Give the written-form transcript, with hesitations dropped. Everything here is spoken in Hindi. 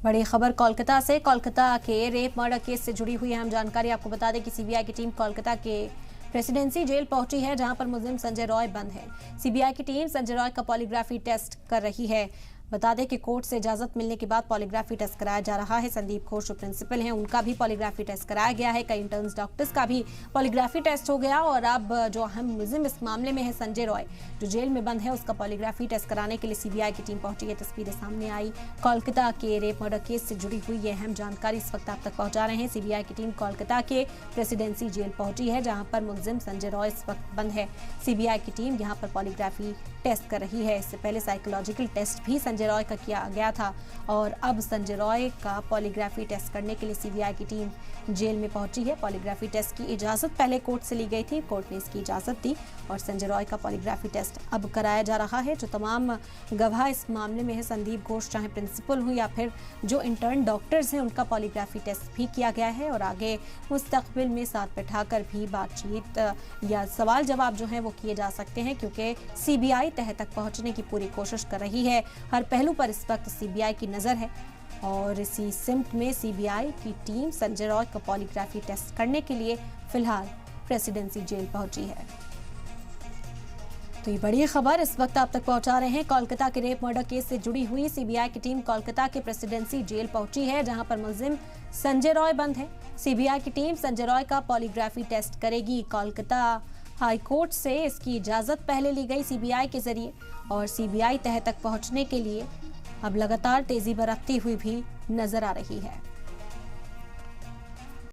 बड़ी खबर कोलकाता से। कोलकाता के रेप मर्डर केस से जुड़ी हुई अहम जानकारी आपको बता दें कि सीबीआई की टीम कोलकाता के प्रेसिडेंसी जेल पहुंची है, जहां पर मुलजिम संजय रॉय बंद है। सीबीआई की टीम संजय रॉय का पॉलीग्राफी टेस्ट कर रही है। बता दें कि कोर्ट से इजाजत मिलने के बाद पॉलीग्राफी टेस्ट कराया जा रहा है। संदीप घोष जो प्रिंसिपल हैं, उनका भी पॉलीग्राफी टेस्ट कराया गया है। कई इंटर्न्स डॉक्टर्स का भी पॉलीग्राफी टेस्ट हो गया और अब जो अहम मुलजिम इस मामले में है संजय रॉय, जो जेल में बंद है, उसका पॉलीग्राफी टेस्ट कराने के लिए सीबीआई की टीम पहुंची है। तस्वीरें सामने आई। कोलकाता के रेप मर्डर केस से जुड़ी हुई ये अहम जानकारी इस वक्त आप तक पहुंचा रहे हैं। सीबीआई की टीम कोलकाता के प्रेसिडेंसी जेल पहुंची है, जहां पर मुलजिम संजय रॉय इस वक्त बंद है। सीबीआई की टीम यहां पर पॉलीग्राफी टेस्ट कर रही है। इससे पहले साइकोलॉजिकल टेस्ट भी संजय रॉय का किया गया था और अब संजय रॉय का पॉलीग्राफी टेस्ट करने के लिए सीबीआई की टीम जेल में पहुंची है। पॉलीग्राफी टेस्ट की इजाजत पहले कोर्ट से ली गई थी, कोर्ट ने इसकी इजाजत दी और संजय रॉय का पॉलीग्राफी टेस्ट अब कराया जा रहा है। जो तमाम गवाह इस मामले में है, संदीप घोष चाहे प्रिंसिपल हो या फिर जो इंटर्न डॉक्टर्स हैं, उनका पॉलीग्राफी टेस्ट भी किया गया है और आगे मुस्तकबिल में साथ बैठाकर भी बातचीत या सवाल जवाब जो है वो किए जा सकते हैं, क्योंकि सीबीआई तह तक पहुंचने की पूरी कोशिश कर रही है। हर पहलू पर इस वक्त सीबीआई की नजर है और इसी सिमट में सीबीआई की टीम संजय रॉय का पॉलीग्राफी टेस्ट करने के लिए फिलहाल प्रेसिडेंसी जेल पहुंची है। तो ये बड़ी खबर इस वक्त आप तक पहुंचा रहे हैं। कोलकाता के रेप मर्डर केस से जुड़ी हुई सीबीआई की टीम कोलकाता के प्रेसिडेंसी जेल पहुंची है, जहां पर मुलजिम संजय रॉय बंद है। सीबीआई की टीम संजय रॉय का पॉलीग्राफी टेस्ट करेगी। कोलकाता हाई कोर्ट से इसकी इजाजत पहले ली गई सीबीआई के जरिए और सीबीआई तह तक पहुंचने के लिए अब लगातार तेजी बरतती हुई भी नजर आ रही है।